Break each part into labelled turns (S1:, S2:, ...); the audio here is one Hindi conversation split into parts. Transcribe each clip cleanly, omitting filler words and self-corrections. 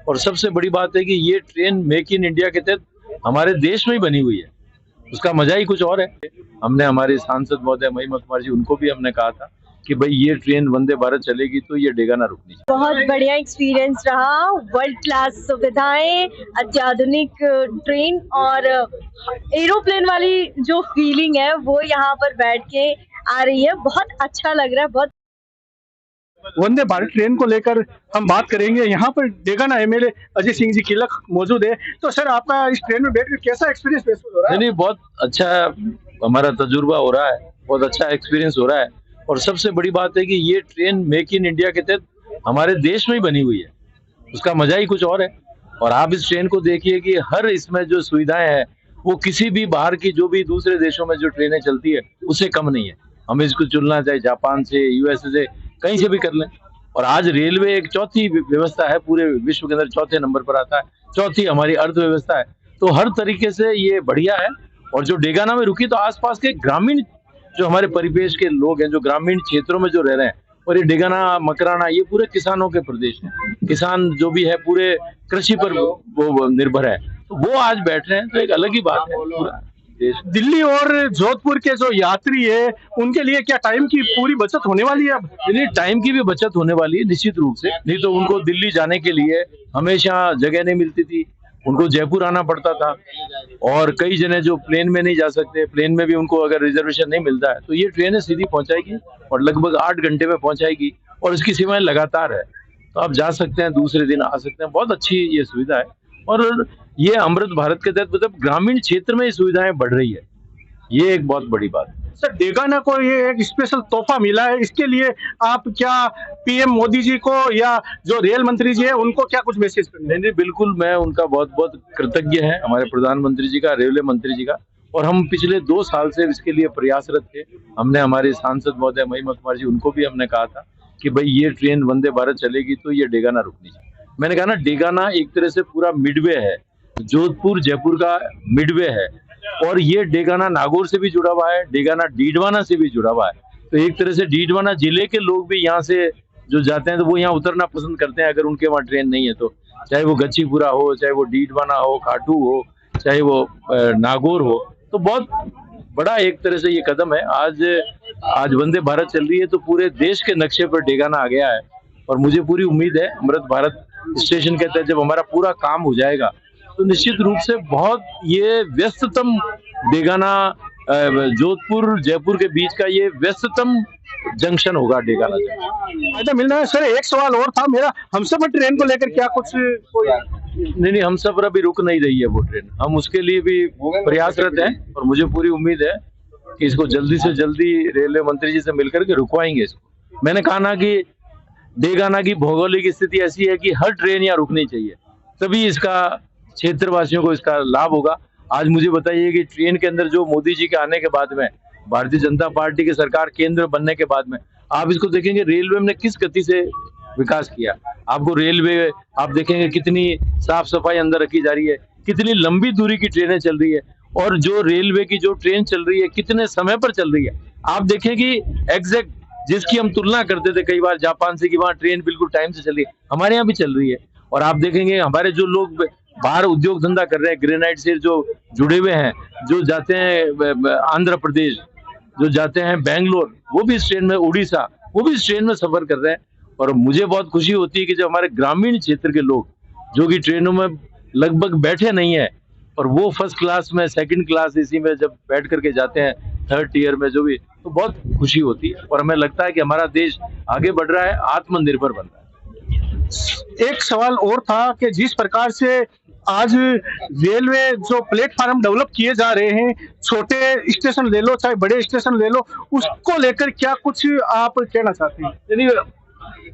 S1: और सबसे बड़ी बात है कि ये ट्रेन मेक इन इंडिया के तहत हमारे देश में ही बनी हुई है। उसका मजा ही कुछ और है। हमने हमारे सांसद महोदय महिमा कुमार जी, उनको भी हमने कहा था कि भाई ये ट्रेन वंदे भारत चलेगी तो ये डेगा ना रुकनी चाहिए।
S2: बहुत बढ़िया एक्सपीरियंस रहा। वर्ल्ड क्लास सुविधाएं, अत्याधुनिक ट्रेन और एरोप्लेन वाली जो फीलिंग है वो यहाँ पर बैठ के आ रही है। बहुत अच्छा लग रहा है। बहुत
S3: वंदे भारत ट्रेन को लेकर हम बात करेंगे। यहाँ पर डेगाना एमएलए अजय सिंह जी किलक मौजूद है। तो सर, आपका इस ट्रेन में बैठकर कैसा एक्सपीरियंस महसूस हो रहा है?
S1: नहीं, बहुत अच्छा हमारा तजुर्बा हो रहा है, बहुत अच्छा एक्सपीरियंस हो रहा है। और सबसे बड़ी बात है कि ये ट्रेन मेक इन इंडिया के तहत हमारे देश में ही बनी हुई है। उसका मजा ही कुछ और है। और आप इस ट्रेन को देखिए कि हर इसमें जो सुविधाएं हैं वो किसी भी बाहर की जो भी दूसरे देशों में जो ट्रेनें चलती है उससे कम नहीं है। हम इसको चुनना चाहे जापान से, यूएसए से, कहीं से भी कर लें। और आज रेलवे एक चौथी व्यवस्था है, पूरे विश्व के अंदर चौथे नंबर पर आता है। चौथी हमारी अर्थव्यवस्था है। तो हर तरीके से ये बढ़िया है। और जो डेगाना में रुकी तो आसपास के ग्रामीण जो हमारे परिवेश के लोग हैं, जो ग्रामीण क्षेत्रों में जो रह रहे हैं, और ये डेगाना मकराना ये पूरे किसानों के प्रदेश हैं। किसान जो भी है पूरे कृषि पर वो निर्भर है, तो वो आज बैठ रहे हैं, तो एक अलग ही बात है। पूरा
S3: दिल्ली और जोधपुर के जो यात्री है उनके लिए क्या टाइम की पूरी बचत होने वाली है? अब
S1: नहीं, टाइम की भी बचत होने वाली है निश्चित रूप से। नहीं तो उनको दिल्ली जाने के लिए हमेशा जगह नहीं मिलती थी, उनको जयपुर आना पड़ता था। और कई जने जो प्लेन में नहीं जा सकते, प्लेन में भी उनको अगर रिजर्वेशन नहीं मिलता है तो ये ट्रेनें सीधी पहुंचाएगी और लगभग 8 घंटे में पहुंचाएगी। और इसकी सेवाएं लगातार है, तो आप जा सकते हैं, दूसरे दिन आ सकते हैं। बहुत अच्छी ये सुविधा है। और ये अमृत भारत के तहत मतलब ग्रामीण क्षेत्र में ये सुविधाएं बढ़ रही है। ये एक बहुत बड़ी बात है।
S3: सर, डेगाना को ये एक स्पेशल तोहफा मिला है, इसके लिए आप क्या पीएम मोदी जी को या जो रेल मंत्री जी है उनको क्या कुछ मैसेज करेंगे?
S1: नहीं, बिल्कुल मैं उनका बहुत बहुत कृतज्ञ है, हमारे प्रधानमंत्री जी का, रेलवे मंत्री जी का। और हम पिछले 2 साल से इसके लिए प्रयासरत थे। हमने हमारे सांसद महोदय महिमा कुमार जी, उनको भी हमने कहा था कि भाई ये ट्रेन वंदे भारत चलेगी तो ये डेगाना रुकनी चाहिए। मैंने कहा ना, डेगाना एक तरह से पूरा मिडवे है, जोधपुर जयपुर का मिडवे है। और ये डेगाना नागौर से भी जुड़ा हुआ है, डेगाना डीडवाना से भी जुड़ा हुआ है। तो एक तरह से डीडवाना जिले के लोग भी यहाँ से जो जाते हैं तो वो यहाँ उतरना पसंद करते हैं, अगर उनके वहाँ ट्रेन नहीं है तो। चाहे वो गच्चीपुरा हो, चाहे वो डीडवाना हो, खाटू हो, चाहे वो नागौर हो। तो बहुत बड़ा एक तरह से ये कदम है। आज वंदे भारत चल रही है तो पूरे देश के नक्शे पर डेगाना आ गया है। और मुझे पूरी उम्मीद है अमृत भारत स्टेशन के तहत जब हमारा पूरा काम हो जाएगा तो निश्चित रूप से बहुत ये व्यस्ततम डेगाना जोधपुर जयपुर के बीच का ये व्यस्ततम जंक्शन होगा डेगाना।
S3: फायदा मिल रहा है। सर, एक सवाल और था मेरा, हमसफर ट्रेन को लेकर क्या कुछ
S1: नहीं, हमसफर अभी रुक नहीं रही है वो ट्रेन। हम उसके लिए भी प्रयासरत हैं और मुझे पूरी उम्मीद है कि इसको जल्दी से जल्दी रेलवे मंत्री जी से मिलकर के रुकवाएंगे इसको। मैंने कहा ना कि डेगाना की भौगोलिक स्थिति ऐसी है कि हर ट्रेन यहाँ रुकनी चाहिए, तभी इसका क्षेत्रवासियों को इसका लाभ होगा। आज मुझे बताइए कि ट्रेन के अंदर जो मोदी जी के आने के बाद में, भारतीय जनता पार्टी की सरकार केंद्र बनने के बाद में, आप इसको देखेंगे रेलवे ने किस गति से विकास किया। आपको रेलवे आप देखेंगे कितनी साफ सफाई अंदर रखी जा रही है, कितनी लंबी दूरी की ट्रेनें चल रही है। और जो रेलवे की जो ट्रेन चल रही है कितने समय पर चल रही है। आप देखें कि एग्जैक्ट जिसकी हम तुलना करते थे कई बार जापान से कि वहाँ ट्रेन बिल्कुल टाइम से चल रही है, हमारे यहाँ भी चल रही है। और आप देखेंगे हमारे जो लोग बाहर उद्योग धंधा कर रहे हैं, ग्रेनाइट से जो जुड़े हुए हैं, जो जाते हैं आंध्र प्रदेश, जो जाते हैं बेंगलोर, वो भी इस ट्रेन में, उड़ीसा, वो भी इस ट्रेन में सफर कर रहे हैं। और मुझे बहुत खुशी होती है कि जब हमारे ग्रामीण क्षेत्र के लोग जो कि ट्रेनों में लगभग बैठे नहीं है और वो फर्स्ट क्लास में, सेकंड क्लास एसी में जब बैठ करके जाते हैं, थर्ड टियर में जो भी, तो बहुत खुशी होती है। और हमें लगता है कि हमारा देश आगे बढ़ रहा है, आत्मनिर्भर बन रहा है।
S3: एक सवाल और था कि जिस प्रकार से आज रेलवे जो प्लेटफार्म डेवलप किए जा रहे हैं, छोटे स्टेशन ले लो चाहे बड़े स्टेशन ले लो, उसको लेकर क्या कुछ आप कहना चाहते हैं?
S1: यानी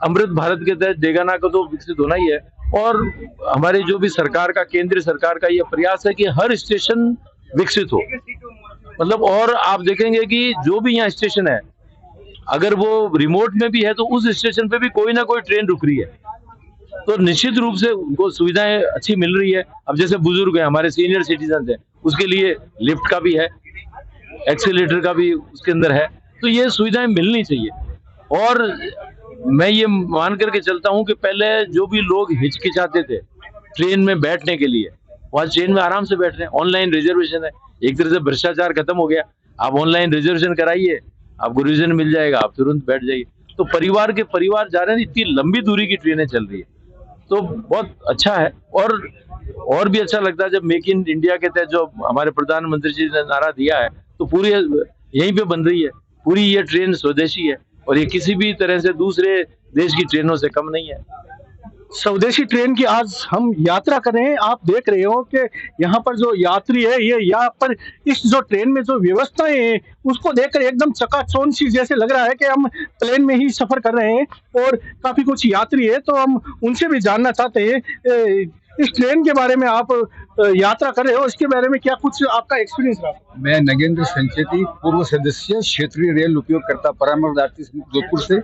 S1: अमृत भारत के तहत डेगाना को तो विकसित होना ही है। और हमारी जो भी सरकार का, केंद्रीय सरकार का ये प्रयास है कि हर स्टेशन विकसित हो। मतलब और आप देखेंगे कि जो भी यहाँ स्टेशन है, अगर वो रिमोट में भी है तो उस स्टेशन पे भी कोई ना कोई ट्रेन रुक रही है, तो निश्चित रूप से उनको सुविधाएं अच्छी मिल रही है। अब जैसे बुजुर्ग हैं, हमारे सीनियर सिटीजन हैं, उसके लिए लिफ्ट का भी है, एक्सीलेटर का भी उसके अंदर है। तो ये सुविधाएं मिलनी चाहिए। और मैं ये मान करके चलता हूं कि पहले जो भी लोग हिचकिचाते थे ट्रेन में बैठने के लिए, वहाँ ट्रेन में आराम से बैठ रहे हैं। ऑनलाइन रिजर्वेशन है, एक तरह से भ्रष्टाचार खत्म हो गया। आप ऑनलाइन रिजर्वेशन कराइए, आपको रिजर्वेशन मिल जाएगा, आप तुरंत बैठ जाइए। तो परिवार के परिवार जा रहे हैं, इतनी लंबी दूरी की ट्रेनें चल रही है, तो बहुत अच्छा है। और भी अच्छा लगता है जब मेक इन इंडिया के तहत जो हमारे प्रधानमंत्री जी ने नारा दिया है, तो पूरी यहीं पे बन रही है। पूरी ये ट्रेन स्वदेशी है और ये किसी भी तरह से दूसरे देश की ट्रेनों से कम नहीं है।
S3: स्वदेशी ट्रेन की आज हम यात्रा कर रहे हैं। आप देख रहे हो कि यहाँ पर जो यात्री है, ये यहाँ पर इस जो ट्रेन में जो व्यवस्थाएं हैं उसको देखकर एकदम चकाचौंध सी जैसे लग रहा है कि हम प्लेन में ही सफर कर रहे हैं। और काफी कुछ यात्री है तो हम उनसे भी जानना चाहते हैं इस ट्रेन के बारे में। आप यात्रा कर रहे हो, इसके बारे में क्या कुछ आपका एक्सपीरियंस रहा?
S4: मैं नगेंद्र संचेती, पूर्व सदस्य, क्षेत्रीय रेल उपयोगकर्ता परामर्शदात्री जोधपुर से।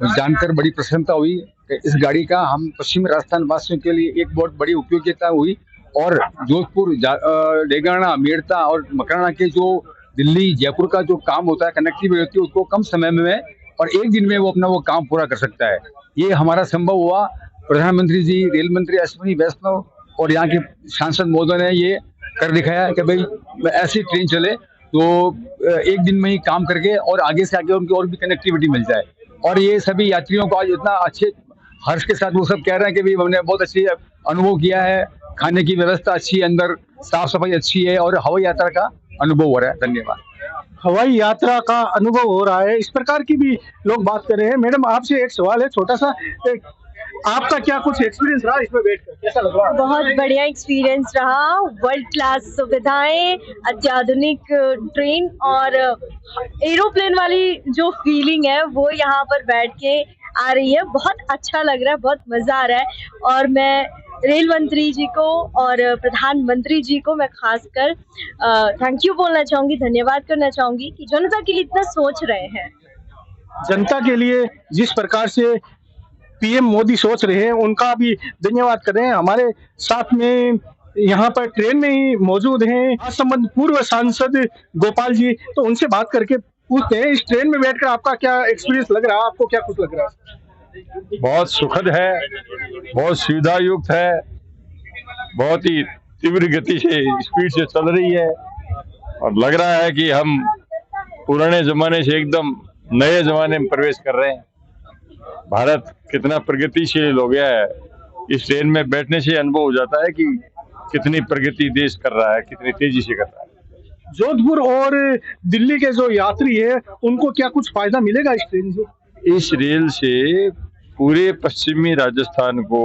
S4: जानकर बड़ी प्रसन्नता हुई कि इस गाड़ी का हम पश्चिमी राजस्थान वासियों के लिए एक बहुत बड़ी उपयोगिता हुई। और जोधपुर, डेगाना, मेड़ता और मकराना के जो दिल्ली जयपुर का जो काम होता है, कनेक्टिविटी होती है, उसको कम समय में और एक दिन में वो अपना वो काम पूरा कर सकता है। ये हमारा संभव हुआ। प्रधानमंत्री जी, रेल मंत्री अश्विनी वैष्णव और यहाँ के सांसद महोदय ने ये कर दिखाया कि भाई ऐसी ट्रेन चले तो एक दिन में ही काम करके और आगे से आगे उनकी और भी कनेक्टिविटी मिल जाए। और ये सभी यात्रियों को आज इतना अच्छे हर्ष के साथ वो सब कह रहे हैं कि भाई हमने बहुत अच्छी अनुभव किया है, खाने की व्यवस्था अच्छी है, अंदर साफ सफाई अच्छी है और हवाई यात्रा का अनुभव हो रहा है। धन्यवाद।
S3: हवाई यात्रा का अनुभव हो रहा है, इस प्रकार की भी लोग बात कर रहे हैं। मैडम, आपसे एक सवाल है छोटा सा, आपका क्या कुछ एक्सपीरियंस रहा इसमें बैठकर, कैसा लग रहा है?
S2: बहुत बढ़िया एक्सपीरियंस रहा। वर्ल्ड क्लास सुविधाएं, अत्याधुनिक ट्रेन और एरोप्लेन वाली जो फीलिंग है वो यहाँ पर बैठ के आ रही है। बहुत अच्छा लग रहा है, बहुत मजा आ रहा है। और मैं रेल मंत्री जी को और प्रधानमंत्री जी को मैं खासकर थैंक यू बोलना चाहूंगी, धन्यवाद करना चाहूंगी कि जनता के लिए इतना सोच रहे हैं।
S3: जनता के लिए जिस प्रकार से पीएम मोदी सोच रहे हैं उनका भी धन्यवाद कर रहे हैं। हमारे साथ में यहाँ पर ट्रेन में ही मौजूद हैं राजसमंद पूर्व सांसद गोपाल जी, तो उनसे बात करके पूछते हैं इस ट्रेन में बैठकर आपका क्या एक्सपीरियंस लग रहा है, आपको क्या कुछ लग रहा है?
S5: बहुत सुखद है, बहुत सुविधा युक्त है, बहुत ही तीव्र गति से स्पीड से चल रही है और लग रहा है कि हम पुराने जमाने से एकदम नए जमाने में प्रवेश कर रहे हैं। भारत कितना प्रगतिशील हो गया है, इस ट्रेन में बैठने से अनुभव हो जाता है कि कितनी प्रगति देश कर रहा है, कितनी तेजी से कर रहा है।
S3: जोधपुर और दिल्ली के जो यात्री है उनको क्या कुछ फायदा मिलेगा इस ट्रेन से?
S5: इस रेल से पूरे पश्चिमी राजस्थान को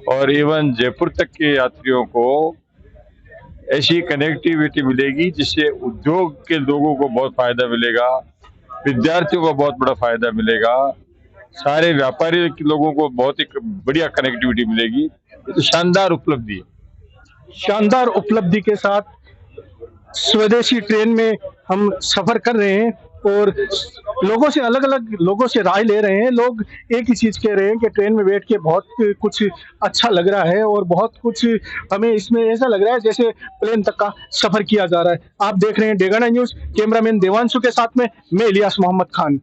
S5: और एवं जयपुर तक के यात्रियों को ऐसी कनेक्टिविटी मिलेगी जिससे उद्योग के लोगों को बहुत फायदा मिलेगा, विद्यार्थियों को बहुत बड़ा फायदा मिलेगा, सारे व्यापारी लोगों को बहुत ही बढ़िया कनेक्टिविटी मिलेगी। तो शानदार उपलब्धि है।
S3: शानदार उपलब्धि के साथ स्वदेशी ट्रेन में हम सफर कर रहे हैं और लोगों से अलग अलग लोगों से राय ले रहे हैं। लोग एक ही चीज कह रहे हैं कि ट्रेन में बैठ के बहुत कुछ अच्छा लग रहा है और बहुत कुछ हमें इसमें ऐसा लग रहा है जैसे प्लेन तक का सफर किया जा रहा है। आप देख रहे हैं डेगाना न्यूज, कैमरामैन देवांशु के साथ में मैं इलियास मोहम्मद खान।